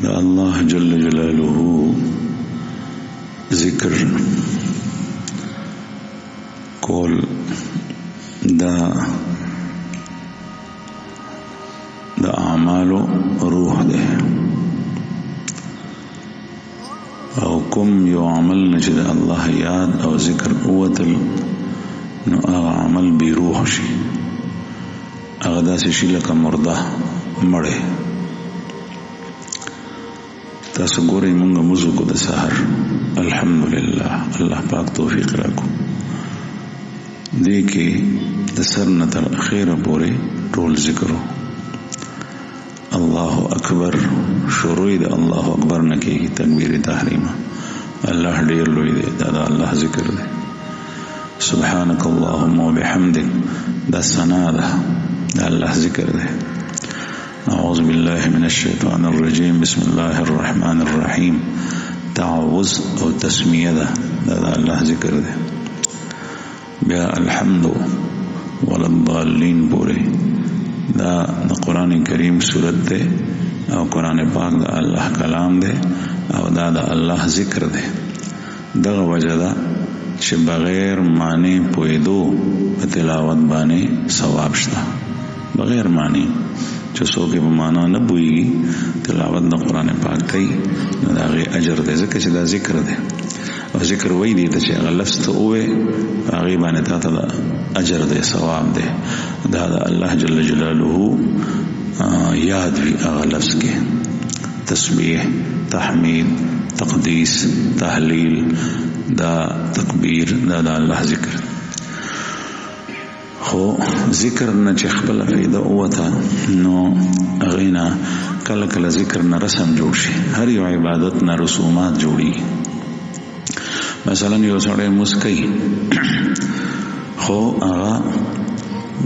دا الله جل جلاله ذکر کول دا اعمالو روح ده او کوم یو عمل نجد الله یاد او ذکر قوتل نو هغه عمل بی روح شي هغه داسې شي لکه مرده مړی. تاسو ګورئ مونږ موضوع کو د سحر الحمدلله الله پاک توفیق راکو دې کې د سر نه تر اخره پورې ټول ذکرو الله اکبر شروع د الله اکبر نه کې تکبیر تحریمه الله ډیر لوی دی دا الله ذکر دی. سبحانك اللهم وبحمدك دا ثنا ده دا الله ذکر دی. اعوذ بالله من الشیطان الرجیم بسم الله الرحمن الرحیم تعوذ او تسمیه ده دا الله ذکر دی. بیا الحمد وللضالین پورے دا قرآن کریم سورت ده او قرآن پاک دا الله کلام ده او دا الله ذکر ده. دغه وجه ده چې بغیر معنی پویدو په تلاوت باندې ثواب شته. بغیر معنی چې څوک په معنا نه پوهیږي تلاوت د قرآن پاک کوي نو د هغې اجر دی ځکه چې دا ذکر دی او ذکر وایي دی ته چې هغه لفظ ته ووایې په هغې باندې تا ته د اجر دی ثواب دی. دا د الله جل جلاله یاد وي هغه لفظ کې تسبیح تحمید تقدیس تحلیل دا تکبیر دا د الله ذکر. خو ذکر نه چې خپل فایده اوته نو غینا کله کله ذکر نه رسم جوړ شي. هر یو عبادت نه رسومات جوړي. مثلا یو سړی مسکی خو هغه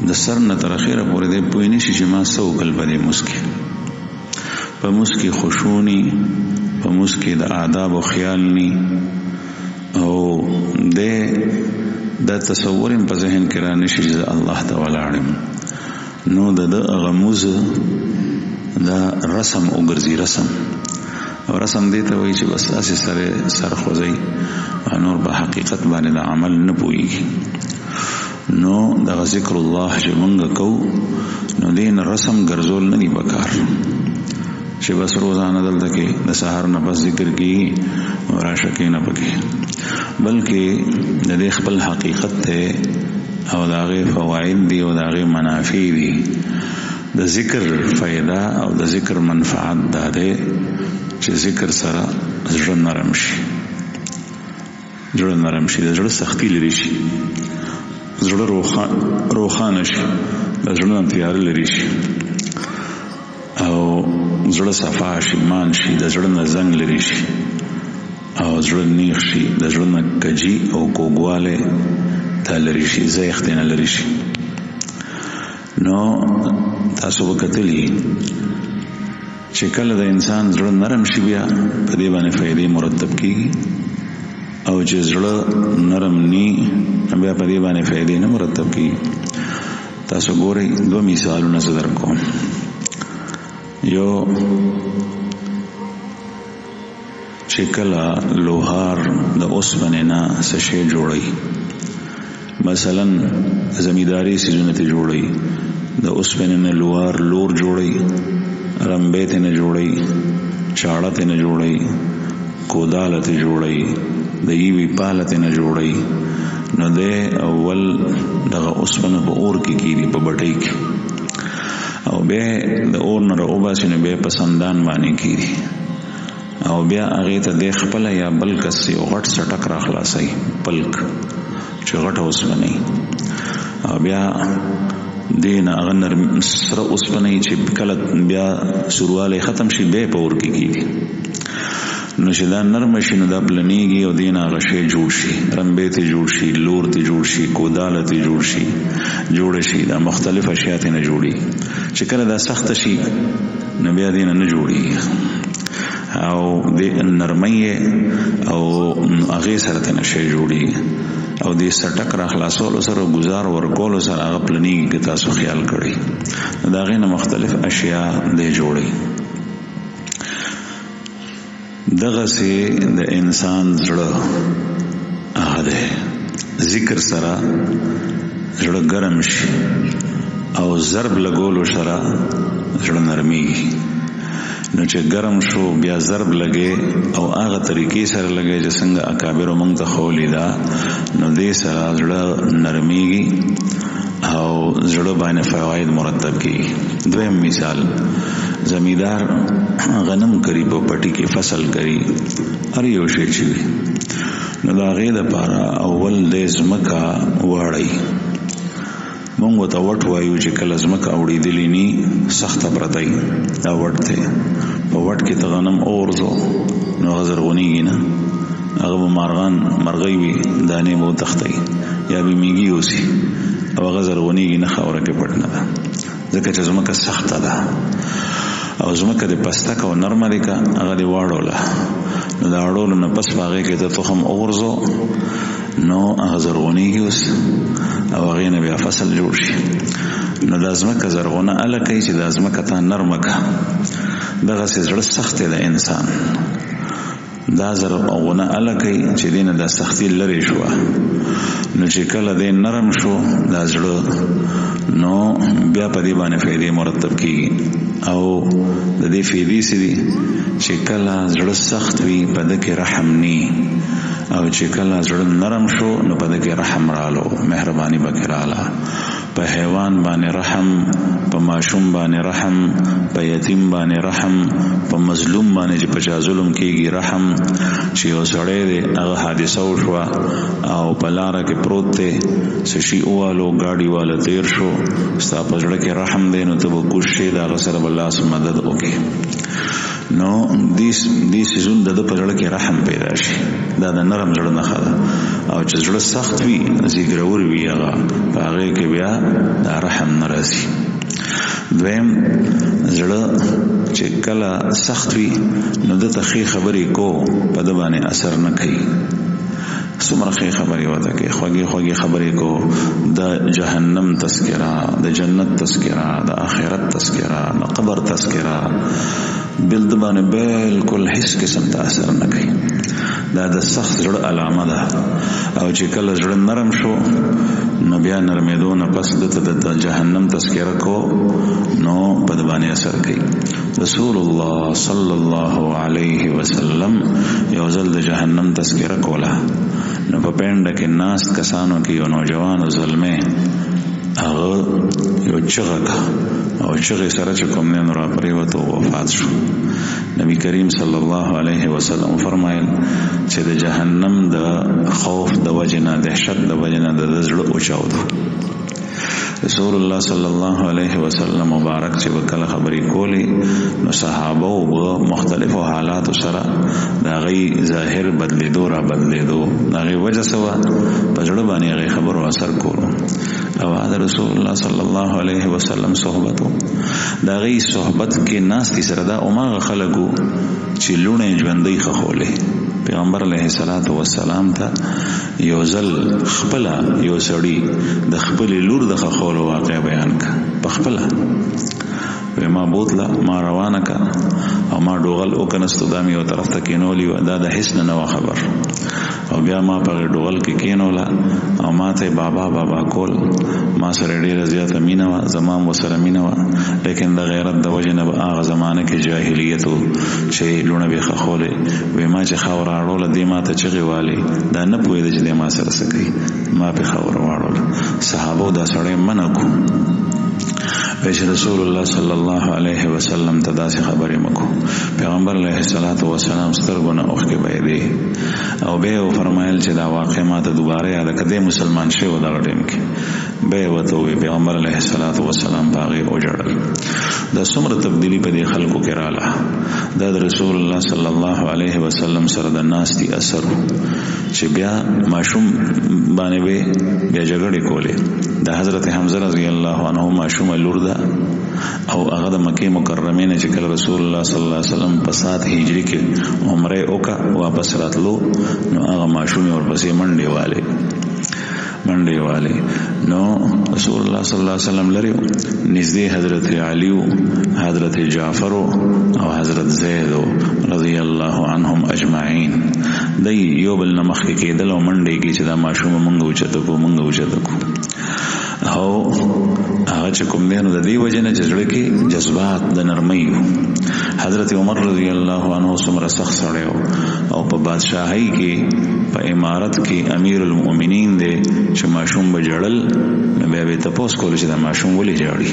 د سر نه تر اخره پورې دی پوه نشي چې ما څه وکړل په دې مسکي. په مسکي خوشوني په مسکي د آداب او خیال ني او دا تصور په ذهن کې را نشي چې الله تعالی اړم نو د غموز دا رسم او ګرځي رسم او رسم دې ته وایي چې بس اساس سره خوځي نور په حقیقت باندې د عمل نه پويږي. نو د ذکر الله چې مونږ کو نو دین رسم ګرځول نه دی پکار چې بس روزانه دلته کې د سحر نه بس ذکر کیږي او راشه کې نه پکې بلکې د دې خپل حقیقت ته او د هغې فواید دي او د هغې منافع دي. د ذکر فایده او د ذکر منفعت دا دی چې ذکر سره زړه نرم شي د زړه سختی لري شي زړه روښانه شي د زړه نه تیاره لري شي او زړه صفا شي مان شي د زړه نه زنګ لري شي او زړه نیغ شي د زړه نه کجي او کوږوالی ته لري شي زیخت نه لري شي. نو تاسو وکتلی چې کله د انسان زړه نرم شي بیا په دې باندې فائدې مرتب کیږي او چې زړه نرم ني بیا په دې باندې فائدې نه مرتب کیږي. تاسو ګورئ دوه مثالونه زه درکوم. یو چې کله لوهار د اوسپنې نه څه شی جوړوي مثلا زمینداری سیزونه ته جوړوي د اوسپنې نه لوهار لور جوړوي رمبې ته نه جوړوي چاړه ته نه جوړوي کوداله ته جوړوي د یوې پاله ته نه جوړوي نو د اول دغه اوسپنه په اور کې کیږي په بټۍ کې او بیا د اور نه راوباسي نو بیا په سندان باندې کیږي او بیا هغه ته د خپل یا بل کس یو غټ سټک را خلاصي پلک چې غټ اوسپنه او بیا دین هغه نرم سره اوسپنه چې کله بیا شروعاله ختم شي به پور کیږي نو چې دا نرم شي نو دا پلنیږي او دین هغه شی جوړ شي رمبې ته جوړ شي لور ته جوړ شي کوداله ته جوړ شي دا مختلف اشیاء ته نه جوړي چې کله دا سخت شي نو بیا دین نه جوړي او د نرمۍ او هغه سره ته نشي جوړي او د سټک را خلاصولو سره گزار ورکولو سره هغه پلنیږي که تاسو خیال کړئ دا غینه مختلف اشیاء دی جوړي. دغه سي د انسان زړه هغه ده ذکر سره زړه ګرم شي او ضرب لګولو سره زړه نرميږي. نو چې ګرم شو بیا ضرب لګي او هغه طریقې سره لګي چې څنګه اکابر مونږ ته خولې دا نو دې سره زړه نرميږي او زړه باندې فواید مرتب کیږي. دویم مثال زمیدار غنم کری په پټي کې فصل کری هر یو شی چې نو دا غي د پاره اول د زمکا واړی مونږ ته وټ وایو چې کله زمکا وړي دلی ني سخت پرتای دا وټته په وټ کې تغنم اورزو نو غزرغونیږي نه هغه مارغان مرغۍ وي دانه مو تختای یا به میږي اوسي او غزرغونیږي نه خوره کې پټ نه ده ځکه چې زمکا سخت ده او زمکه د پستک او نرمه ده هغه دی واړوله نو دا واړول نه پس باغې کې ته تخم اورزو نو هغه زرغونیږي اوس او هغه نه بیا فصل جوړ شي. نو د زمکه زرغونه الکه چې د زمکه ته نرمه کا دغه زړه سخت دی د انسان دا زرغونه الکه چې دینه د سختی لري شو نو چې کله دې نرم شو دا زړه نو بیا په دې باندې فائدې مرتب کیږي او د دې فائدې سړي چې کله زړه سخت وي په دې رحم ني او چې کله زړه نرم شو نو په دې رحم رالو مهرباني وکړاله په حیوان باندې رحم په ماشوم باندې رحم په یتیم باندې رحم په مظلوم باندې چې په ظلم کېږي رحم چې یو سړی دی هغه حادثه وشوه او په لاره کې پروت دی سشي اوالو گاډي والا تیر شو ستا په زړه کې رحم دی نو ته به کوشش د هغه سره به لاس مدد وکړي نو دې سيزون د په زړه کې رحم پیدا شي دا د نرم زړه نه خاله او چې زړه سخت وي زیګرور وي هغه هغه کې بیا دا رحم ناراضي. دویم زړه چې کله سخت وي نو د تخې خبرې کو په د باندې اثر نه کوي څومره خبرې وته کې خوږی خبرې کو د جهنم تذکرہ د جنت تذکرہ د آخرت تذکرہ د قبر تذکرہ بل د باندې بالکل هیڅ قسم تاثیر نه کوي دا د سخت زړه علامه ده او چې کله زړه نرم شو نو بیا نرمېدو نه پس د جهنم تذکرہ کو نو په د باندې اثر کوي. رسول الله صلی الله علیه وسلم یو ځل د جهنم تذکرہ کوله نو په پنده کې ناس کسانو کې یو نوجوان زلمه هغه یو چغه او چغه سره چې کوم نه را پریوته وفات شو. نبی کریم صلی الله علیه وسلم فرمایل چې د جهنم د خوف د وجنه دهشت د وجنه د زړه اوچاودو. رسول الله صلی الله علیه وسلم مبارک چې وکړه خبرې کولی نو صحابه او مختلفو حالات سره دا غي ظاهر بدلیدو را بدلیدو دا غي وجه سوا په جوړ باندې غي خبرو اثر کولو او دا رسول الله صلی الله علیه وسلم صحبتو دا غي صحبت کې ناس دي سره دا اومغه خلقو چې لونه ژوندۍ خولې پیغمبر علیه الصلاۃ والسلام ته یو ځل خپل یو سړی د خپل لور د خولو واقع بیان ک په خپل ما بوتله ما روانه کا او ما ډوغل او کنستو دام یو طرف ته کینولی و دا د حسن نو خبر او بیا ما په ډوغل کې کینولا او ما ته بابا کول ما سره ډیره زیاته مینه و زمام وسره مینه و لیکن د غیرت د وجه نه هغه زمانه کې جاهلیت چې لونه به خوله و ما چې خاور اړول دې ما ته چغي والی دا نه پوهې چې دې ما سره سکی ما په خاور واړول صحابه دا سره منکو پیش رسول الله صلی الله علیه وسلم ته داسې خبرې مکو پیغمبر علیه الصلاۃ والسلام سترګونه اوخ کې بيدې او به فرمایل چې دا واقع ماته دوباره یاد کړه مسلمان شي و دا ټیم کې به وته پیغمبر علیه الصلاۃ والسلام باغې اوجړل دا څومره تبدیلی په دې خلکو کې رااله دا رسول الله صلی الله علیه وسلم سره د ناس دي اثر چې بیا ماشوم باندې بیا جګړې کولې د حضرت حمزه رضی الله عنه ماشوم لور ده او هغه د مکه مکرمه نه چې کله رسول الله صلی الله علیه وسلم په 7 هجری کې عمره وکا واپس راتلو نو هغه ماشوم ورپسې منډه والے نو رسول الله صلی الله علیه وسلم لري نږدې حضرت علی حضرت جعفر او حضرت زید رضی الله عنهم اجمعين دی یو بل نمخ کېدل او منډې کې چې دا ماشوم مونږ اوچته کو او هغه چې کوم دی نو د دې وجه نه چې زړه کې جذبات د نرمۍ حضرت عمر رضی الله عنه څومره سخت سړی او په بادشاہي کې په امارت کې امیر المؤمنین دی چې ماشوم به جړل نو بیا به تاسو کول چې دا ماشوم ولې جاړي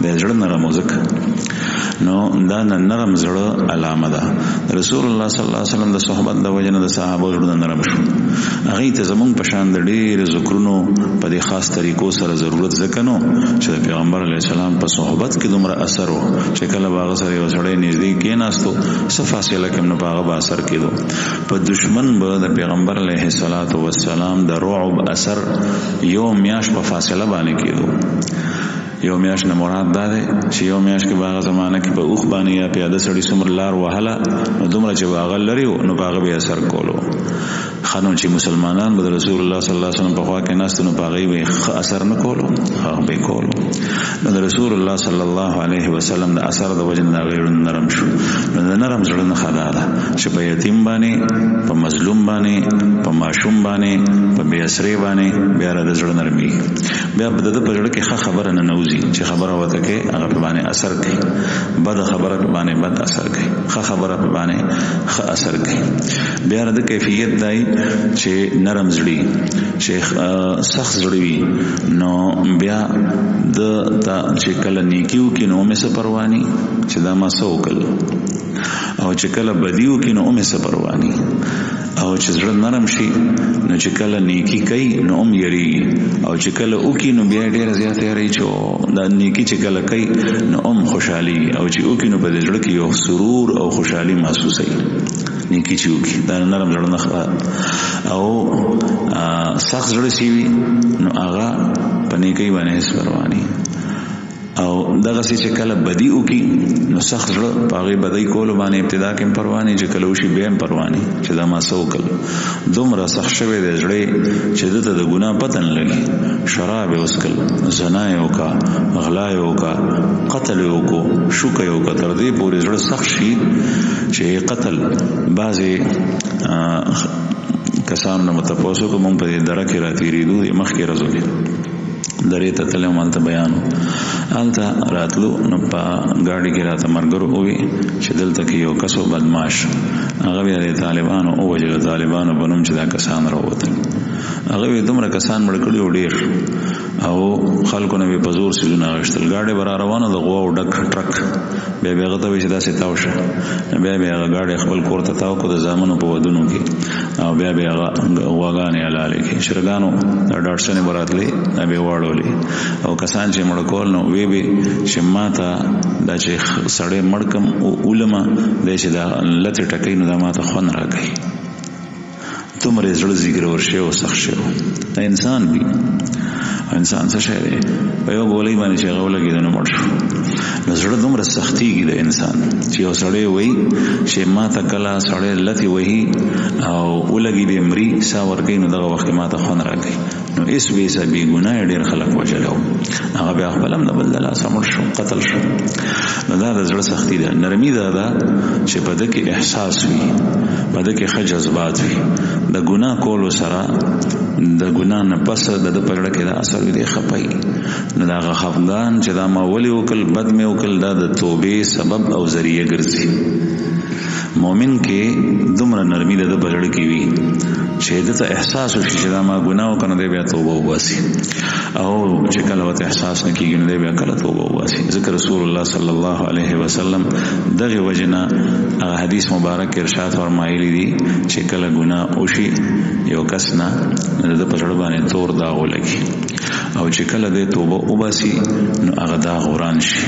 د زړه نرم وزک نو دا نرم زړه علامه ده رسول الله صلی الله علیه وسلم د صحبت د وجه نه د صحابه زړه نرم شو هغه ته زمونږ په شان د ډېر ذکرونو په دې خاص طریقو سره ضرورت ځکه نو چې د پیغمبر علیه السلام په صحبت کې دومره اثر و چې کله باغ سره یو سړی نږدې کېناستو څه فاصله کې نو باغ به اثر کېدو په دشمن به د پیغمبر علیه السلام د رعب اثر یو میاش په فاصله باندې کېدو یو میاش نه مراد ده چې یو میاش کې باغ زمانہ کې په اوخ باندې یا پیاده سړی څومره لار وهله نو دومره چې باغ لري نو باغ به اثر کولو خانو چې مسلمانان به رسول الله صلی الله علیه وسلم په خوا کې ناست نو باغ به اثر نه کولو هغه به کولو نو رسول الله صلی الله علیه وسلم د اثر د وجه نه غیر نرم شو نو د نرم زړه نه خدا ده چې په یتیم باندې په مظلوم باندې په معشوم باندې په بی اسری باندې بیا د زړه نرمي بیا د پرړه کې خبره نه نوځي چې خبره وته کې هغه باندې اثر کوي بد خبره باندې بد اثر کوي خبره باندې اثر کوي بیا د کیفیت دای چې نرم زړی شیخ سخت زړی نو بیا د چې کله نیکیو کې نو مې څه پروانی چې دا ما سوکل او چې کله بدیو کې نو مې څه پروانی او چې زړه نرم شي نو چې کله نیکی کوي نو یری او چې کله وکي نو بیا ډیر زیات یری چې دا نیکی چې کله کوي نو خوشحالي او چې وکي نو په زړه کې یو سرور او خوشحالي محسوسي نیکی چې وکي دا نرم زړه نه او سخت زړه شي نو هغه په نیکی باندې هیڅ پروانی او دغه چې کله بدی وکي نو سخت زړه پاغي بدی کول باندې ابتدا کې پروانی چې کله وشي بیا پروانی چې دا ما سوکل دومره سخت شوی د زړه چې دته د ګناه پتن لګي شراب وسکل زنا یو کا غلا یو کا قتل یو کو شوک یو کا تر دې پورې زړه سخت شي چې قتل بعضی کسان نو متپوسو کوم په دې درکه راتېریدو مخ کې راځو درې ته تلم مالته بیانو آلته راتلو نو په ګاډي کې راته مرګرو وې چې دلته کې یو کسو بدمعاش هغه بیا د طالبانو او وجه طالبانو بنوم چې دا کسان راوته هغه دومره کسان مړ کړي ډېر او خلکو نه په زور سيزونه غشتل ګاډي بر روانه د غوا ډک ټرک به هغه ته چې دا ستاوشه بیا هغه ګاډي خپل کور ته تاو کو د زامنو په ودونو کې او بیا هغه غواګانې علاله کې شرګانو د ډاټسن براتلې به واړولې او کسان چې مړ کول نو وی به چې ماته دا چې سړی مړکم او علما د چې دا لته ټکې نو دا ماته خون راکې تمره زړه ذکر ورشه او سخت شو دا انسان دی انسان څه شی دی په یو ګولې باندې چې غو لګي نو مړ شو نو زړه دومره سختيږي د انسان چې یو سړی وای چې ما ته کلا سړی لتی وای او ولګي به مري سا ورګي نو دغه وخت ما ته خون راکې نو اس وی سبي ګناه ډېر خلک وجلو هغه بیا خپلم نه بلدلا سمړ شو قتل شو نو دا د زړه سختي ده نرمي ده چې په دغه احساس وي په دغه ښه جذبات وي د ګناه کولو سره د ګناه نه پس د پرړه کې د اثر دی خپای نو دا خفقان چې دا ما ولي وکل بد مې وکل دا د توبې سبب او ذریعہ ګرځي مؤمن کې دومره نرمي د پرړه کې وي چې د احساس وشي چې دا ما ګناه وکنه دی بیا توبه وباسي او چې کله وته احساس نه کیږي نو دی بیا کله توبه وباسي ذکر رسول الله صلی الله علیه وسلم دغه وجنا حدیث مبارک ارشاد فرمایلی دي چې کله ګناه وشي یو کس نه د پرړه باندې تور داغ ولګي او چې کله د توبه وباسي نو هغه دا غوران شي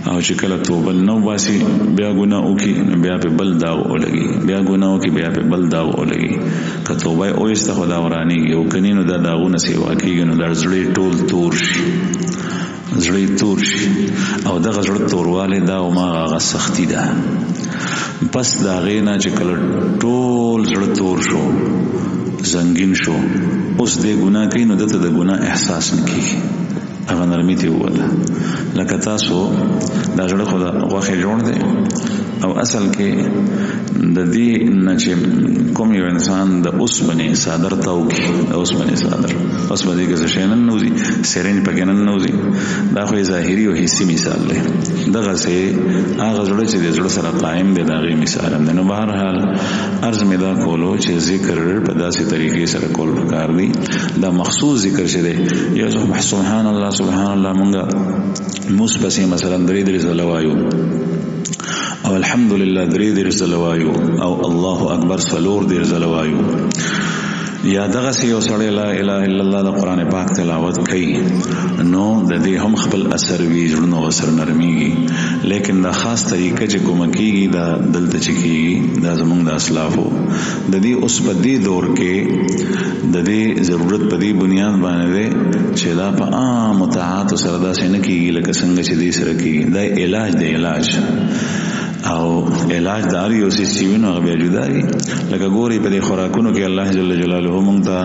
او چې کله توبه نو باسي بیا ګناه وکي بیا په بل داغ ولګي بیا ګناه وکي بیا په بل داغ ولګي که توبه او است خدا ورانی یو کنينو دا داغونه سی واکیږي نو درځړې ټول تور شي زړې تور شي او دغه زړه تورواله دا او ما هغه سختی ده پس دا غینا چې کله ټول زړه تور شو زنګین شو اوس دې ګناه کوي نو دته د ګناه احساس نکي هغه نرمي ته وله لکه تاسو دا جوړ خدا غوخه جوړ دی او اصل کې د دې نه چې کوم یو انسان د اوسپنې صادر تاوکي د اوسپنې صادر اوسپنې کې څه شي نن نوځي سرنج پکې نن نوځي دا خو ظاهري او حسي مثال دی دغه سه هغه زړه چې د زړه سره قائم دی دا غي مثال هم نو بهر حال عرض مې دا کولو چې ذکر په داسې طریقې سره کول پکار دی دا مخصوص ذکر شه دی یا سبحان الله سبحان الله مونږه مثبت مثلا درې زلوایو او الحمدلله درې زلوایو او الله اکبر څلور زلوایو یا دغه یو سړی لا اله الا الله د قران پاک تلاوت کوي نو د دې هم خپل اثر وی ژوند او اثر نرميږي لیکن دا خاص طریقه چې کوم کیږي دا دلته چکیږي دا زمونږ د اسلافو د دې اوس په دې دور کې د دې ضرورت په دې بنیاد باندې چې دا په عام متعات سره دا څنګه کیږي لکه څنګه چې دې سره کیږي دا علاج دی علاج او علاج داري او سیسیونو بیا جداري لکه ګوري په خوراکونو کې الله جل جلاله مونږ ته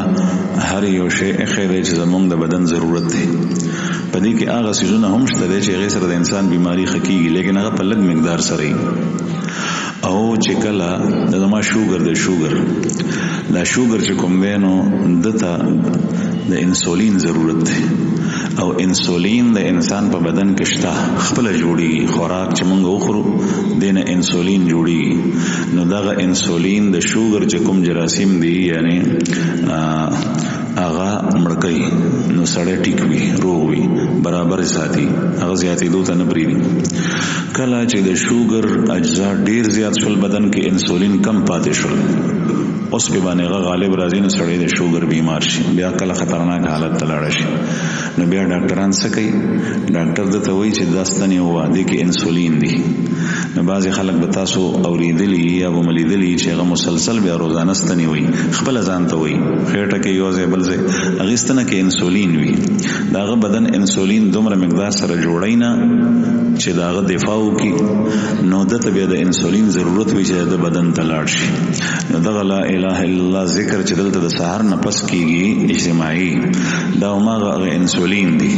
هر یو شی خیر چې زمونږ د بدن ضرورت دی په دې کې هغه سيزونه هم شته چې غیر سره د انسان بیماری خکېږي لیکن هغه په لږ مقدار سره او چې کله د ما شوګر دا شوګر چې کوم دینو دته د انسولین ضرورت دی او انسولین د انسان په بدن کې شته خپل جوړي خوراک چې موږ وخورو دینه انسولین جوړي نو دغه انسولین د شوګر چې کوم جراثیم دي یعنی هغه مړکې نو سړی ټیک وي روغ وي برابر ساتي هغه زیاتې دوته نه پریږي کله چې د شوګر اجزا ډیر زیات شول بدن کې انسولین کم پاتې شول اوس په باندې غالب راځي نو سړی د شوګر بیمار شي بیا کله خطرناک حالت ته لاړ شي نو بیا ډاکټران څه کوي ډاکټر دته وایي چې داستاني هوا دي کې انسولین دي نو بعضی خلک به تاسو اوریدلی یا وملیدلی چې هغه مسلسل بیا روزانه ستنی وي خپل ځان ته وي خېټه کې یو ځای بل ځای اغستنه کې انسولین وي داغه بدن انسولین دومره مقدار سره جوړای نه چې داغه دفاع وکي نو دته بیا د انسولین ضرورت وي چې د بدن ته لاړ شي نو دغه لا اله الا الله ذکر چې دلته د سحر نه پس کیږي اجتماعي دا ماغه انسولین دی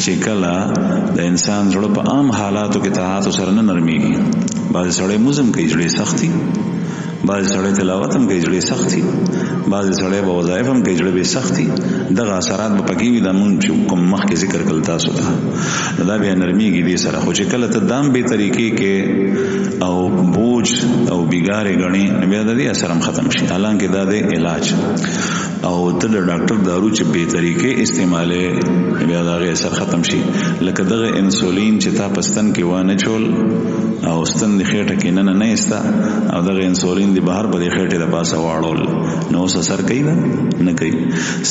چې کله د انسان زړه په عام حالاتو کې طاعت سره نه نرميږي بعض سړی موزم کوي جوړي سختي بعض سړی تلاوت هم کوي جوړي سختي بعض سړی په وظایف هم کوي جوړي سختي دغه اثرات په پکې وي د مونږ کوم مخ کې ذکر کول تاسو ته دا بیا نرميږي دې سره خو چې کله ته دام به طریقې کې او بوج او بیګارې غني بیا د دې اثر هم ختم شي حالانکه دا د علاج او ته د ډاکټر دارو چې به طریقې استعماله بیا دا غي اثر ختم شي لکه دغه انسولین چې تا پستن کې وانه چول او ستن د خېټه کې نه استا او دغه انسولین د بهر په خېټه د پاسه واړول نو اثر کوي نه کوي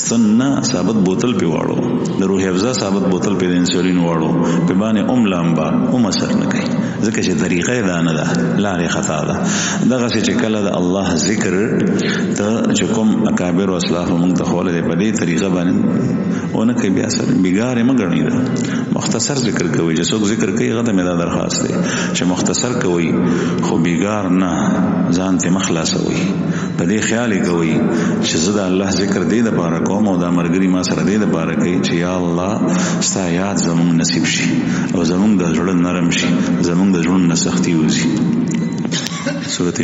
ستن نه ثابت بوتل په واړو د روح افزا ثابت بوتل په انسولین واړو په باندې لامبا اثر نه کوي ځکه چې طریقې دا نه ده لارې خطا ده دغه چې کله د الله ذکر ته چې کوم اکابر او اسلاف موږ ته خوله په دې طریقه باندې اونه کوي بیا سره بیګار مګړنی ده مختصر ذکر کوي چې څوک ذکر کوي غته مې دا درخواست ده چې مختصر کوي خو بیګار نه ځان ته مخلاصوي په دې خیال کوي چې زه د الله ذکر دې د بار کوم او د مرګري ما سره دې د بار کوي چې یا الله ستا یاد زموږ نصیب شي او زموږ د زړه نرم شي زموږ د ژوند نه سختي وځي سورته